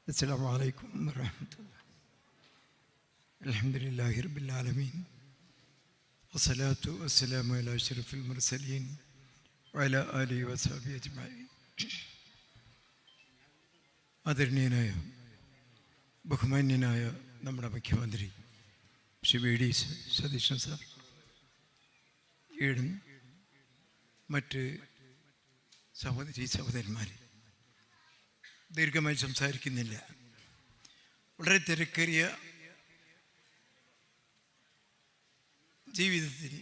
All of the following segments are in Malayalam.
السلام عليكم ورحمة الله. الحمد لله رب العالمين والصلاة والسلام على أشرف المرسلين وعلى آله وصحبه أجمعين. ആദരണീയനായ ബഹുമാന്യനായ നമ്മുടെ മുഖ്യമന്ത്രി ശ്രീ വി.ഡി. സതീശൻ സാർ, ഈടും മറ്റ് സഹോദരന്മാരെ, ദീർഘമായി സംസാരിക്കുന്നില്ല. വളരെ തിരക്കേറിയ ജീവിതത്തിൽ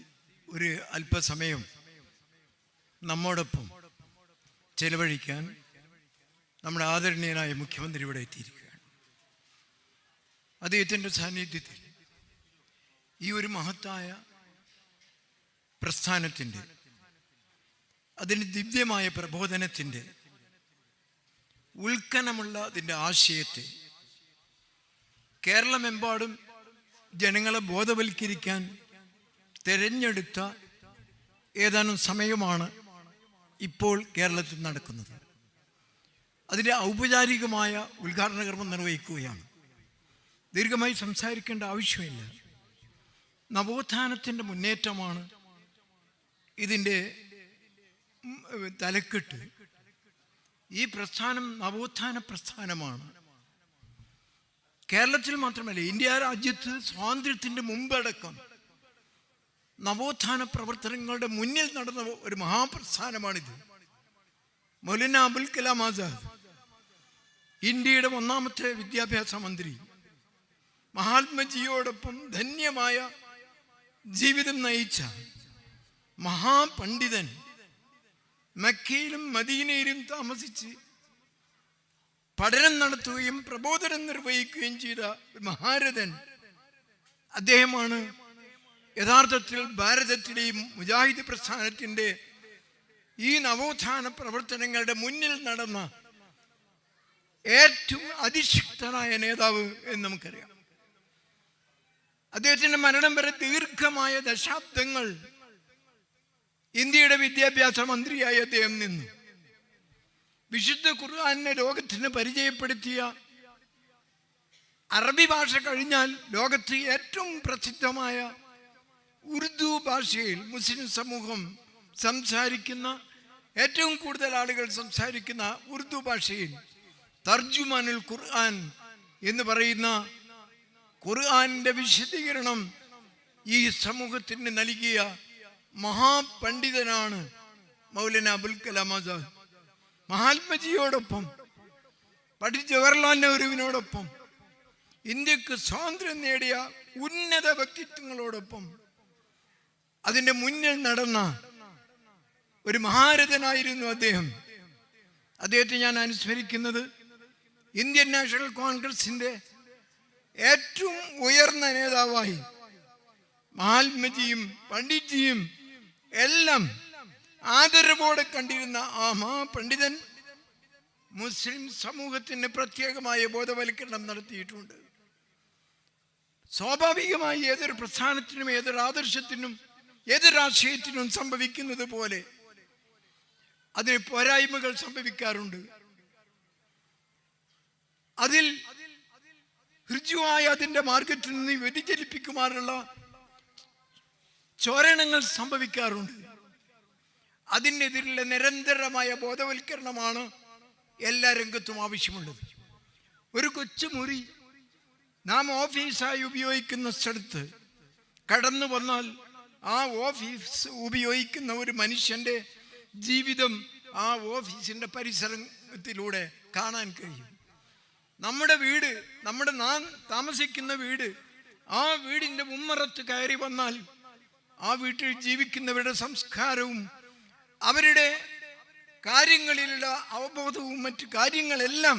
ഒരു അല്പസമയം നമ്മോടൊപ്പം ചെലവഴിക്കാൻ നമ്മുടെ ആദരണീയനായ മുഖ്യമന്ത്രി ഇവിടെ എത്തിയിരിക്കുകയാണ്. അദ്ദേഹത്തിൻ്റെ സാന്നിധ്യത്തിൽ ഈ ഒരു മഹത്തായ പ്രസ്ഥാനത്തിൻ്റെ, അതിന് ദിവ്യമായ പ്രബോധനത്തിൻ്റെ, ഉൾക്കനമുള്ള അതിൻ്റെ ആശയത്തെ കേരളമെമ്പാടും ജനങ്ങളെ ബോധവൽക്കരിക്കാൻ തിരഞ്ഞെടുത്ത ഏതാനും സമയമാണ് ഇപ്പോൾ കേരളത്തിൽ നടക്കുന്നത്. അതിൻ്റെ ഔപചാരികമായ ഉദ്ഘാടന കർമ്മം നിർവഹിക്കുകയാണ്. ദീർഘമായി സംസാരിക്കേണ്ട ആവശ്യമില്ല. നവോത്ഥാനത്തിൻ്റെ മുന്നേറ്റമാണ് ഇതിൻ്റെ തലക്കെട്ട്. ഈ പ്രസ്ഥാനം നവോത്ഥാന പ്രസ്ഥാനമാണ്. കേരളത്തിൽ മാത്രമല്ല, ഇന്ത്യ രാജ്യത്ത് സ്വാതന്ത്ര്യത്തിൻ്റെ മുമ്പടക്കം നവോത്ഥാന പ്രവർത്തനങ്ങളുടെ മുന്നിൽ നടന്ന ഒരു മഹാപ്രസ്ഥാനമാണിത്. മൗലാന അബുൽ കലാം ആസാദ്, ഇന്ത്യയുടെ ഒന്നാമത്തെ വിദ്യാഭ്യാസ മന്ത്രി, മഹാത്മജിയോടൊപ്പം ധന്യമായ ജീവിതം നയിച്ച മഹാപണ്ഡിതൻ, മക്കയിലും മദീനയിലും താമസിച്ച് പഠനം നടത്തുകയും പ്രബോധനം നിർവഹിക്കുകയും ചെയ്ത മഹാരഥൻ, അദ്ദേഹമാണ് യഥാർത്ഥത്തിൽ ഭാരതത്തിലെയും മുജാഹിദ് പ്രസ്ഥാനത്തിൻ്റെ ഈ നവോത്ഥാന പ്രവർത്തനങ്ങളുടെ മുന്നിൽ നടന്ന ഏറ്റവും അതിശക്തനായ നേതാവ് എന്ന് നമുക്കറിയാം. അദ്ദേഹത്തിൻ്റെ മരണം വരെ ദീർഘമായ ദശാബ്ദങ്ങൾ ഇന്ത്യയുടെ വിദ്യാഭ്യാസ മന്ത്രിയായി അദ്ദേഹം നിന്നു. വിശുദ്ധ ഖുർആനെ ലോകത്തിന് പരിചയപ്പെടുത്തിയ, അറബി ഭാഷ കഴിഞ്ഞാൽ ലോകത്ത് ഏറ്റവും പ്രസിദ്ധമായ ഉറുദു ഭാഷയിൽ മുസ്ലിം സമൂഹം സംസാരിക്കുന്ന, ഏറ്റവും കൂടുതൽ ആളുകൾ സംസാരിക്കുന്ന ഉറുദു ഭാഷയിൽ തർജുമാനുൽ ഖുർആൻ എന്ന് പറയുന്ന ഖുർആന്റെ വിശദീകരണം ഈ സമൂഹത്തിന് നൽകിയ മഹാപണ്ഡിതനാണ് മൗലാന അബുൽ കലാം ആസാദ്. മഹാത്മജിയോടൊപ്പം, പണ്ഡിറ്റ് ജവഹർലാൽ നെഹ്റുവിനോടൊപ്പം, ഇന്ത്യക്ക് സ്വാതന്ത്ര്യം നേടിയ ഉന്നത വ്യക്തിത്വങ്ങളോടൊപ്പം അതിൻ്റെ മുന്നിൽ നടന്ന ഒരു മഹാരഥനായിരുന്നു അദ്ദേഹം. അദ്ദേഹത്തെ ഞാൻ അനുസ്മരിക്കുന്നത് ഇന്ത്യൻ നാഷണൽ കോൺഗ്രസിൻ്റെ ഏറ്റവും ഉയർന്ന നേതാവായി മഹാത്മജിയും പണ്ഡിറ്റ്ജിയും എല്ലാം ആദരവോടെ കണ്ടിരുന്ന ആ മഹാപണ്ഡിതൻ മുസ്ലിം സമൂഹത്തിന് പ്രത്യേകമായ ബോധവൽക്കരണം നടത്തിയിട്ടുണ്ട്. സ്വാഭാവികമായി ഏതൊരു പ്രസ്ഥാനത്തിനും, ഏതൊരു ആദർശത്തിനും, ഏതൊരു രാഷ്ട്രീയത്തിനും സംഭവിക്കുന്നത് പോലെ അതിന് പോരായ്മകൾ സംഭവിക്കാറുണ്ട്. അതിൽ ഋജുവായ അതിൻ്റെ മാർഗത്തിൽ നിന്ന് വ്യതിചലിപ്പിക്കുമാറുള്ള ചോരണങ്ങൾ സംഭവിക്കാറുണ്ട്. അതിനെതിരെയുള്ള നിരന്തരമായ ബോധവൽക്കരണമാണ് എല്ലാ രംഗത്തും ആവശ്യമുള്ളത്. ഒരു കൊച്ചുമുറി നാം ഓഫീസായി ഉപയോഗിക്കുന്ന സ്ഥലത്ത് കടന്നു വന്നാൽ ആ ഓഫീസ് ഉപയോഗിക്കുന്ന ഒരു മനുഷ്യൻ്റെ ജീവിതം ആ ഓഫീസിൻ്റെ പരിസരത്തിലൂടെ കാണാൻ കഴിയും. നമ്മുടെ വീട്, നാം താമസിക്കുന്ന വീട്, ആ വീടിൻ്റെ ഉമ്മറത്ത് കയറി വന്നാൽ ആ വീട്ടിൽ ജീവിക്കുന്നവരുടെ സംസ്കാരവും അവരുടെ കാര്യങ്ങളിലുള്ള അവബോധവും മറ്റു കാര്യങ്ങളെല്ലാം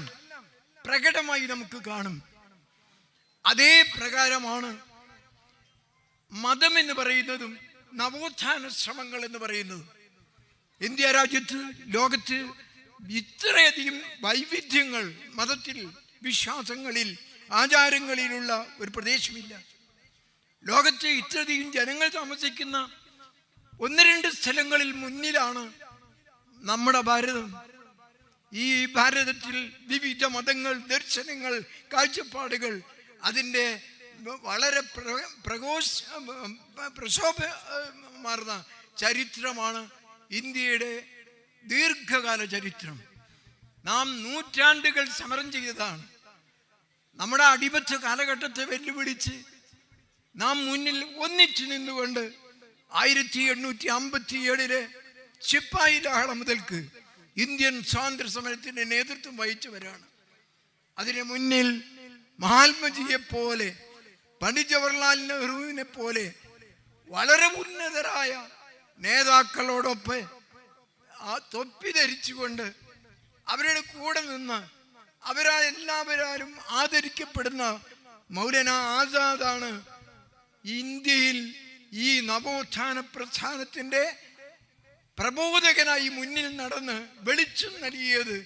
പ്രകടമായി നമുക്ക് കാണും. അതേ പ്രകാരമാണ് മതം എന്ന് പറയുന്നതും നവോത്ഥാന ശ്രമങ്ങൾ എന്ന് പറയുന്നതും. ഇന്ത്യ രാജ്യത്ത്, ലോകത്ത് ഇത്രയധികം വൈവിധ്യങ്ങൾ മതത്തിൽ, വിശ്വാസങ്ങളിൽ, ആചാരങ്ങളിലുള്ള ഒരു പ്രദേശമില്ല. ലോകത്തെ ഇത്രയധികം ജനങ്ങൾ താമസിക്കുന്ന 1-2 സ്ഥലങ്ങളിൽ മുന്നിലാണ് നമ്മുടെ ഭാരതം. ഈ ഭാരതത്തിൽ വിവിധ മതങ്ങൾ, ദർശനങ്ങൾ, കാഴ്ചപ്പാടുകൾ, അതിൻ്റെ വളരെ പ്രശോഭമാർന്ന ചരിത്രമാണ് ഇന്ത്യയുടെ ദീർഘകാല ചരിത്രം. നാം നൂറ്റാണ്ടുകൾ സമരം ചെയ്തതാണ്. നമ്മുടെ അടിമത്ത കാലഘട്ടത്തെ വെല്ലുവിളിച്ച് നാം മുന്നിൽ ഒന്നിച്ചു നിന്നുകൊണ്ട് 1857 ശിപ്പായി ലഹള മുതൽക്ക് ഇന്ത്യൻ സ്വാതന്ത്ര്യ സമരത്തിന് നേതൃത്വം വഹിച്ചവരാണ്. അതിന് മുന്നിൽ മഹാത്മജിയെ പോലെ, പണ്ഡിറ്റ് ജവഹർലാൽ നെഹ്റുവിനെ പോലെ വളരെ ഉന്നതരായ നേതാക്കളോടൊപ്പം ആ തൊപ്പി ധരിച്ചുകൊണ്ട് അവരുടെ കൂടെ നിന്ന് എല്ലാവരും ആദരിക്കപ്പെടുന്ന മൗലാന ആസാദാണ് ഇന്ത്യയിൽ ഈ നവോത്ഥാന പ്രസ്ഥാനത്തിൻ്റെ പ്രബോധകനായി മുന്നിൽ നടന്ന് വെളിച്ചം നൽകിയത്.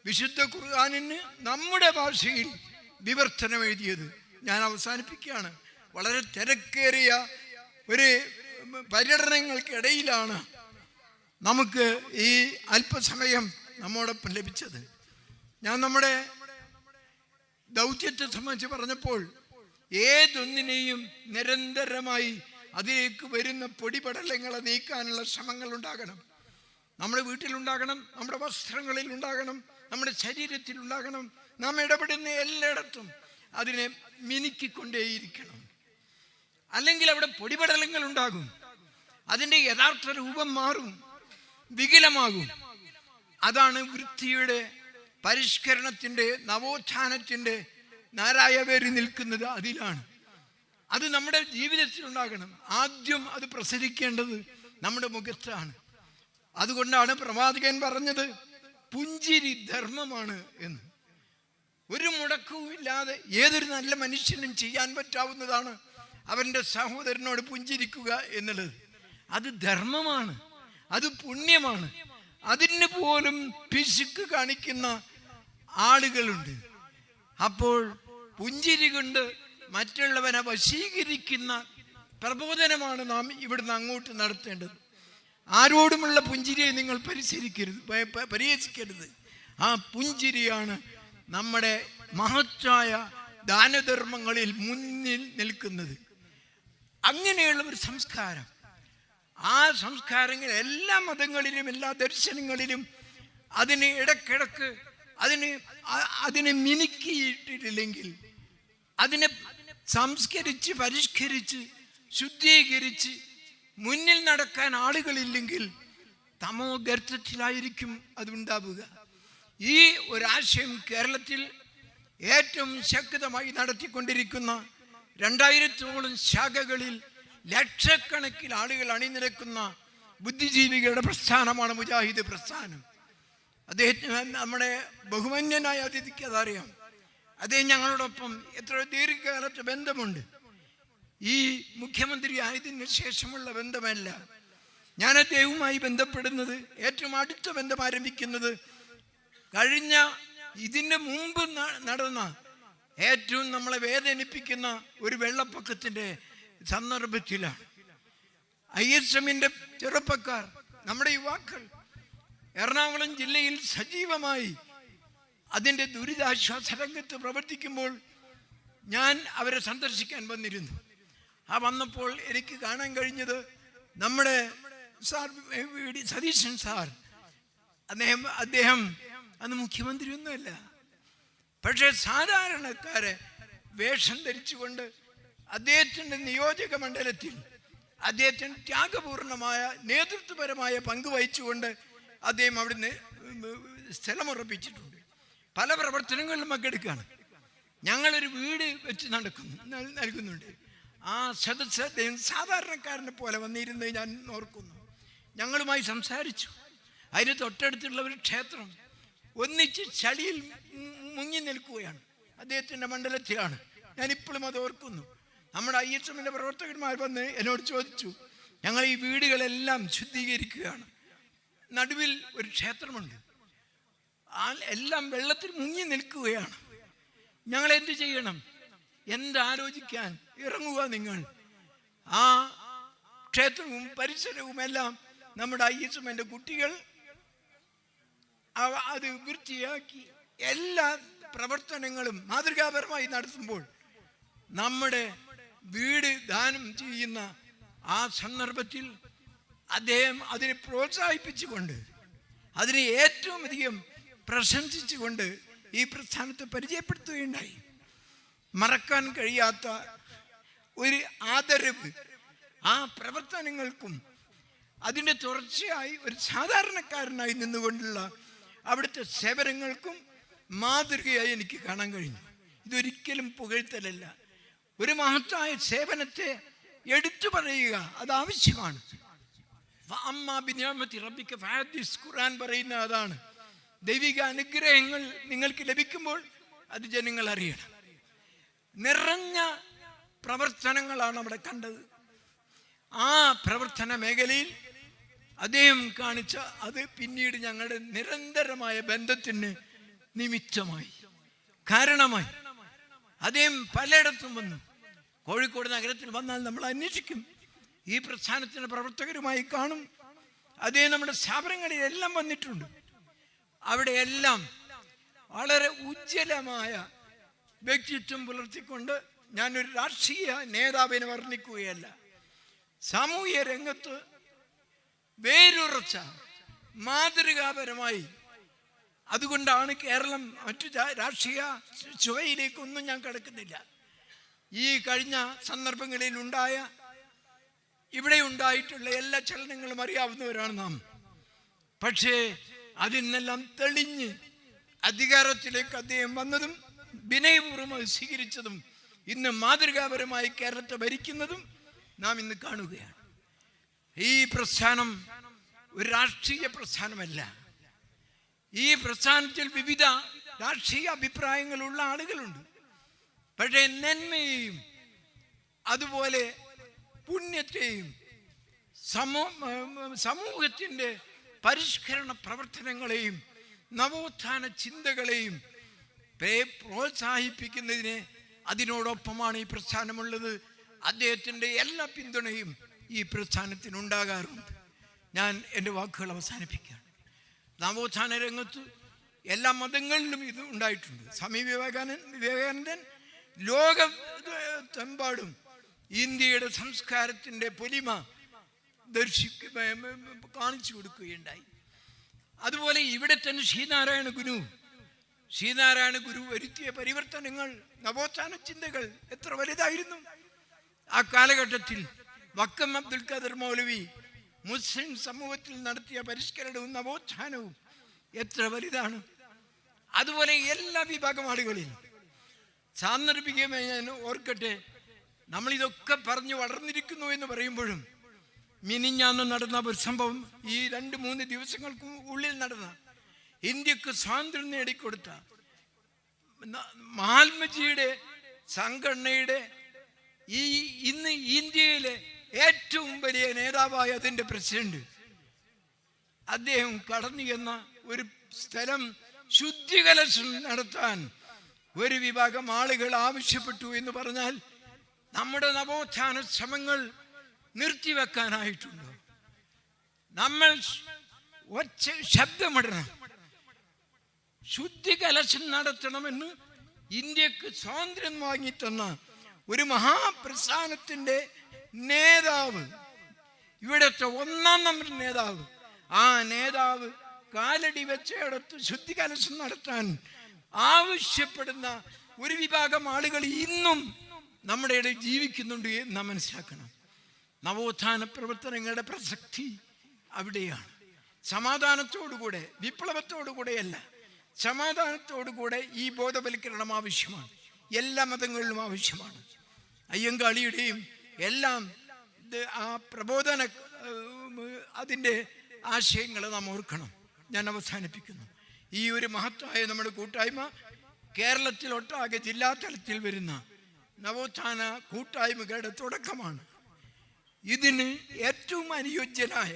വിശുദ്ധ ഖുർആനിന് നമ്മുടെ ഭാഷയിൽ വിവർത്തനം എഴുതിയത്. ഞാൻ അവസാനിപ്പിക്കുകയാണ്. വളരെ തിരക്കേറിയ ഒരു പര്യടനങ്ങൾക്കിടയിലാണ് നമുക്ക് ഈ അല്പസമയം നമ്മോടൊപ്പം ലഭിച്ചത്. ഞാൻ നമ്മുടെ ദൗത്യത്തെ സംബന്ധിച്ച് പറഞ്ഞപ്പോൾ ഏതൊന്നിനെയും നിരന്തരമായി അതിലേക്ക് വരുന്ന പൊടിപടലങ്ങളെ നീക്കാനുള്ള ശ്രമങ്ങൾ ഉണ്ടാകണം. നമ്മുടെ വീട്ടിലുണ്ടാകണം, നമ്മുടെ വസ്ത്രങ്ങളിൽ ഉണ്ടാകണം, നമ്മുടെ ശരീരത്തിൽ ഉണ്ടാകണം. നാം ഇടപെടുന്ന എല്ലായിടത്തും അതിനെ മിനുക്കിക്കൊണ്ടേയിരിക്കണം. അല്ലെങ്കിൽ അവിടെ പൊടിപടലങ്ങൾ ഉണ്ടാകും, അതിൻ്റെ യഥാർത്ഥ രൂപം മാറും, വികലമാകും. അതാണ് വൃത്തിയുടെ, പരിഷ്കരണത്തിൻ്റെ, നവോത്ഥാനത്തിൻ്റെ നാരായവേറി നിൽക്കുന്നത് അതിലാണ്. അത് നമ്മുടെ ജീവിതത്തിൽ ഉണ്ടാകണം. ആദ്യം അത് പ്രസരിക്കേണ്ടത് നമ്മുടെ മുഖത്താണ്. അതുകൊണ്ടാണ് പ്രവാചകൻ പറഞ്ഞത് പുഞ്ചിരി ധർമ്മമാണ് എന്ന്. ഒരു മുടക്കവുമില്ലാതെ ഏതൊരു നല്ല മനുഷ്യനും ചെയ്യാൻ പറ്റാവുന്നതാണ് അവൻ്റെ സഹോദരനോട് പുഞ്ചിരിക്കുക എന്നുള്ളത്. അത് ധർമ്മമാണ്, അത് പുണ്യമാണ്. അതിന് പോലും പിശുക്ക് കാണിക്കുന്ന ആളുകളുണ്ട്. അപ്പോൾ പുഞ്ചിരി കൊണ്ട് മറ്റുള്ളവനെ വശീകരിക്കുന്ന പ്രബോധനമാണ് നാം ഇവിടുന്ന് അങ്ങോട്ട് നടത്തേണ്ടത്. ആരോടുമുള്ള പുഞ്ചിരിയെ നിങ്ങൾ പരിഹസിക്കരുത്. ആ പുഞ്ചിരിയാണ് നമ്മുടെ മഹത്തായ ദാനധർമ്മങ്ങളിൽ മുന്നിൽ നിൽക്കുന്നത്. അങ്ങനെയുള്ള ഒരു സംസ്കാരം, ആ സംസ്കാരങ്ങൾ എല്ലാ മതങ്ങളിലും എല്ലാ ദർശനങ്ങളിലും അതിന് ഇടക്കിടക്ക് അതിനെ മിനുക്കിയിട്ടില്ലെങ്കിൽ, അതിനെ സംസ്കരിച്ച് പരിഷ്കരിച്ച് ശുദ്ധീകരിച്ച് മുന്നിൽ നടക്കാൻ ആളുകളില്ലെങ്കിൽ തമോ ഗർത്തത്തിലായിരിക്കും അതുണ്ടാവുക. ഈ ഒരാശയം കേരളത്തിൽ ഏറ്റവും ശക്തമായി നടത്തിക്കൊണ്ടിരിക്കുന്ന 2000ഓളം ശാഖകളിൽ ലക്ഷക്കണക്കിന് ആളുകൾ അണിനിരക്കുന്ന ബുദ്ധിജീവികളുടെ പ്രസ്ഥാനമാണ് മുജാഹിദ് പ്രസ്ഥാനം. അദ്ദേഹത്തിന് നമ്മുടെ ബഹുമാന്യനായ അതിഥിക്ക് അതറിയാം. അദ്ദേഹം ഞങ്ങളോടൊപ്പം എത്രയോ ദീർഘകാലത്തെ ബന്ധമുണ്ട്. ഈ മുഖ്യമന്ത്രി ആയതിനു ശേഷമുള്ള ബന്ധമല്ല. ഞാൻ അദ്ദേഹവുമായി ബന്ധപ്പെടുന്നത്, ഏറ്റവും അടുത്ത ബന്ധം ആരംഭിക്കുന്നത് കഴിഞ്ഞ ഇതിന് മുമ്പ് നടന്ന ഏറ്റവും നമ്മളെ വേദനിപ്പിക്കുന്ന ഒരു വെള്ളപ്പൊക്കത്തിൻ്റെ സന്ദർഭത്തിലാണ്. ISMന്റെ ചെറുപ്പക്കാർ, നമ്മുടെ യുവാക്കൾ എറണാകുളം ജില്ലയിൽ സജീവമായി അതിൻ്റെ ദുരിതാശ്വാസ രംഗത്ത് പ്രവർത്തിക്കുമ്പോൾ ഞാൻ അവരെ സന്ദർശിക്കാൻ വന്നിരുന്നു. വന്നപ്പോൾ എനിക്ക് കാണാൻ കഴിഞ്ഞത് നമ്മുടെ സതീശൻ സാർ, അദ്ദേഹം അന്ന് മുഖ്യമന്ത്രിയൊന്നുമല്ല, പക്ഷേ സാധാരണക്കാരെ വേഷം ധരിച്ചുകൊണ്ട് അദ്ദേഹത്തിൻ്റെ നിയോജക മണ്ഡലത്തിൽ അദ്ദേഹത്തിന് ത്യാഗപൂർണമായ നേതൃത്വപരമായ പങ്ക് വഹിച്ചുകൊണ്ട് അദ്ദേഹം അവിടുന്ന് സ്ഥലമുറപ്പിച്ചിട്ടുണ്ട്. പല പ്രവർത്തനങ്ങളിലും പങ്കെടുക്കുകയാണ്. ഞങ്ങളൊരു വീട് വെച്ച് നൽകുന്നുണ്ട്. ആ സദസ്സ് അദ്ദേഹം സാധാരണക്കാരനെ പോലെ വന്നിരുന്നത് ഞാൻ ഓർക്കുന്നു. ഞങ്ങളുമായി സംസാരിച്ചു. അതിന് തൊട്ടടുത്തുള്ള ഒരു ക്ഷേത്രം ഒന്നിച്ച് ചളിയിൽ മുങ്ങി നിൽക്കുകയാണ്. അദ്ദേഹത്തിൻ്റെ മണ്ഡലത്തിലാണ്. ഞാനിപ്പോഴും അത് ഓർക്കുന്നു. നമ്മുടെ ISMന്റെ പ്രവർത്തകന്മാർ വന്ന് എന്നോട് ചോദിച്ചു, ഞങ്ങൾ ഈ വീടുകളെല്ലാം ശുദ്ധീകരിക്കുകയാണ്, നടുവിൽ ഒരു ക്ഷേത്രമുണ്ട്, എല്ലാം വെള്ളത്തിൽ മുങ്ങി നിൽക്കുകയാണ്, ഞങ്ങൾ എന്ത് ചെയ്യണം? എന്താലോചിക്കാൻ ഇറങ്ങുക നിങ്ങൾ. ആ ക്ഷേത്രവും പരിസരവും എല്ലാം നമ്മുടെ ISMന്റെ കുട്ടികൾ അത് വൃത്തിയാക്കി എല്ലാ പ്രവർത്തനങ്ങളും മാതൃകാപരമായി നടത്തുമ്പോൾ നമ്മുടെ വീട് ദാനം ചെയ്യുന്ന ആ സന്ദർഭത്തിൽ അദ്ദേഹം അതിനെ പ്രോത്സാഹിപ്പിച്ചുകൊണ്ട്, അതിനെ ഏറ്റവും അധികം പ്രശംസിച്ചുകൊണ്ട് ഈ പ്രസ്ഥാനത്തെ പരിചയപ്പെടുത്തുകയുണ്ടായി. മറക്കാൻ കഴിയാത്ത ഒരു ആദരവ് ആ പ്രവർത്തനങ്ങൾക്കും അതിൻ്റെ തുടർച്ചയായി ഒരു സാധാരണക്കാരനായി നിന്നുകൊണ്ടുള്ള അവിടുത്തെ സേവനങ്ങൾക്കും മാതൃകയായി എനിക്ക് കാണാൻ കഴിഞ്ഞു. ഇതൊരിക്കലും പുകഴ്ത്തലല്ല, ഒരു മഹത്തായ സേവനത്തെ എടുത്തു പറയുക അത് ആവശ്യമാണ്. ഖുർആൻ പറയുന്ന അതാണ്. ദൈവിക അനുഗ്രഹങ്ങൾ നിങ്ങൾക്ക് ലഭിക്കുമ്പോൾ അത് ജനങ്ങൾ അറിയണം. നിറഞ്ഞ പ്രവർത്തനങ്ങളാണ് അവിടെ കണ്ടത്. ആ പ്രവർത്തന മേഖലയിൽ അദ്ദേഹം കാണിച്ച അത് പിന്നീട് ഞങ്ങളുടെ നിരന്തരമായ ബന്ധത്തിന് നിമിത്തമായി, കാരണമായി. അദ്ദേഹം പലയിടത്തും വന്നു. കോഴിക്കോട് നഗരത്തിൽ വന്നാൽ നമ്മൾ അന്വേഷിക്കും, ഈ പ്രസ്ഥാനത്തിൻ്റെ പ്രവർത്തകരുമായി കാണും. അദ്ദേഹം നമ്മുടെ സ്ഥാപനങ്ങളിലെല്ലാം വന്നിട്ടുണ്ട്. അവിടെയെല്ലാം വളരെ ഉജ്ജ്വലമായ വ്യക്തിത്വം പുലർത്തിക്കൊണ്ട്, ഞാനൊരു രാഷ്ട്രീയ നേതാവിനെ വർണ്ണിക്കുകയല്ല, സാമൂഹ്യ രംഗത്ത് വേരുറച്ച മാതൃകാപരമായി. അതുകൊണ്ടാണ് കേരളം മറ്റു രാഷ്ട്രീയ ചുവയിലേക്കൊന്നും ഞാൻ കിടക്കുന്നില്ല. ഈ കഴിഞ്ഞ സന്ദർഭങ്ങളിൽ ഇവിടെ ഉണ്ടായിട്ടുള്ള എല്ലാ ചലനങ്ങളും അറിയാവുന്നവരാണ് നാം. പക്ഷേ അതിനെല്ലാം തെളിഞ്ഞ് അധികാരത്തിലേക്ക് അദ്ദേഹം വന്നതും വിനയപൂർവ്വം സ്വീകരിച്ചതും ഇന്ന് മാതൃകാപരമായി കേരളത്തെ ഭരിക്കുന്നതും നാം ഇന്ന് കാണുകയാണ്. ഈ പ്രസ്ഥാനം ഒരു രാഷ്ട്രീയ പ്രസ്ഥാനമല്ല. ഈ പ്രസ്ഥാനത്തിൽ വിവിധ രാഷ്ട്രീയ അഭിപ്രായങ്ങളുള്ള ആളുകളുണ്ട്. പക്ഷേ നന്മയെയും അതുപോലെ പുണ്യത്തെയും സമൂഹത്തിൻ്റെ പരിഷ്കരണ പ്രവർത്തനങ്ങളെയും നവോത്ഥാന ചിന്തകളെയും പ്രോത്സാഹിപ്പിക്കുന്നതിന് അതിനോടൊപ്പമാണ് ഈ പ്രസ്ഥാനമുള്ളത്. അദ്ദേഹത്തിൻ്റെ എല്ലാ പിന്തുണയും ഈ പ്രസ്ഥാനത്തിനുണ്ടാകാറുണ്ട്. ഞാൻ എൻ്റെ വാക്കുകൾ അവസാനിപ്പിക്കുകയാണ്. നവോത്ഥാന രംഗത്ത് എല്ലാ മതങ്ങളിലും ഇത് ഉണ്ടായിട്ടുണ്ട്. സ്വാമി വിവേകാനന്ദൻ ലോകത്തെമ്പാടും ഇന്ത്യയുടെ സംസ്കാരത്തിൻ്റെ പൊലിമ കാണിച്ചു കൊടുക്കുകയുണ്ടായി. അതുപോലെ ഇവിടെ തന്നെ ശ്രീനാരായണ ഗുരു വരുത്തിയ പരിവർത്തനങ്ങൾ, നവോത്ഥാന ചിന്തകൾ എത്ര വലുതായിരുന്നു. ആ കാലഘട്ടത്തിൽ വക്കം അബ്ദുൽ ഖാദർ മൗലവി മുസ്ലിം സമൂഹത്തിൽ നടത്തിയ പരിഷ്കരണവും നവോത്ഥാനവും എത്ര വലുതാണ്. അതുപോലെ എല്ലാ വിഭാഗം ആളുകളിലും സാന്ദർഭികമായി ഞാൻ ഓർക്കട്ടെ, നമ്മളിതൊക്കെ പറഞ്ഞു വളർന്നിരിക്കുന്നു എന്ന് പറയുമ്പോഴും മിനിഞ്ഞാന്ന് നടന്ന ഒരു സംഭവം, ഈ 2-3 ദിവസങ്ങൾക്ക് ഉള്ളിൽ നടന്ന ഇന്ത്യക്ക് സ്വാതന്ത്ര്യം നേടിക്കൊടുത്ത മഹാത്മജിയുടെ സംഘടനയുടെ ഇന്ന് ഇന്ത്യയിലെ ഏറ്റവും വലിയ നേതാവായ അതിൻ്റെ പ്രസിഡന്റ് അദ്ദേഹം കടന്നു എന്ന ഒരു സ്ഥലം ശുദ്ധികലശം നടത്താൻ ഒരു വിഭാഗം ആളുകൾ ആവശ്യപ്പെട്ടു എന്ന് പറഞ്ഞാൽ നമ്മുടെ നവോത്ഥാന ശ്രമങ്ങൾ നിർത്തിവെക്കാനായിട്ടുണ്ടോ? നമ്മൾ ശബ്ദമിടണം. ശുദ്ധികലശം നടത്തണമെന്ന് ഇന്ത്യക്ക് സ്വാതന്ത്ര്യം വാങ്ങിത്തന്ന ഒരു മഹാപ്രസ്ഥാനത്തിൻ്റെ നേതാവ്, ഇവിടുത്തെ 1-ാം നമ്പർ നേതാവ്, ആ നേതാവ് കാലടി വെച്ചയിടത്ത് ശുദ്ധികലശം നടത്താൻ ആവശ്യപ്പെടുന്ന ഒരു വിഭാഗം ആളുകൾ ഇന്നും നമ്മുടെ ഇടയിൽ ജീവിക്കുന്നുണ്ട് എന്ന് നാം മനസ്സിലാക്കണം. നവോത്ഥാന പ്രവർത്തനങ്ങളുടെ പ്രസക്തി അവിടെയാണ്. സമാധാനത്തോടുകൂടെ, വിപ്ലവത്തോടുകൂടെയല്ല, സമാധാനത്തോടുകൂടെ ഈ ബോധവൽക്കരണം ആവശ്യമാണ്. എല്ലാ മതങ്ങളിലും ആവശ്യമാണ്. അയ്യങ്കാളിയുടെയും എല്ലാം ആ പ്രബോധന അതിൻ്റെ ആശയങ്ങൾ നാം ഓർക്കണം. ഞാൻ അവസാനിപ്പിക്കുന്നു. ഈ ഒരു മഹത്തായ നമ്മുടെ കൂട്ടായ്മ കേരളത്തിലൊട്ടാകെ ജില്ലാതലത്തിൽ വരുന്ന നവോത്ഥാന കൂട്ടായ്മകളുടെ തുടക്കമാണ്. ഇതിന് ഏറ്റവും അനുയോജ്യനായ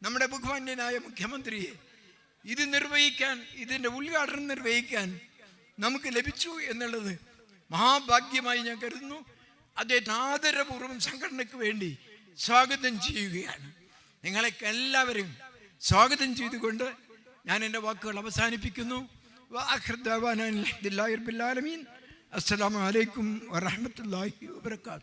നമ്മുടെ ബഹുമാന്യനായ മുഖ്യമന്ത്രിയെ ഇത് നിർവഹിക്കാൻ, ഇതിൻ്റെ ഉദ്ഘാടനം നിർവഹിക്കാൻ നമുക്ക് ലഭിച്ചു എന്നുള്ളത് മഹാഭാഗ്യമായി ഞാൻ കരുതുന്നു. അദ്ദേഹത്തെ ആദരപൂർവ്വം സംഘടനയ്ക്ക് വേണ്ടി സ്വാഗതം ചെയ്യുകയാണ്. നിങ്ങളൊക്കെ എല്ലാവരും സ്വാഗതം ചെയ്തുകൊണ്ട് ഞാൻ എൻ്റെ വാക്കുകൾ അവസാനിപ്പിക്കുന്നു. അസ്സലാമു അലൈക്കും വറഹ്മത്തുള്ളാഹി വബറകാതുഹു.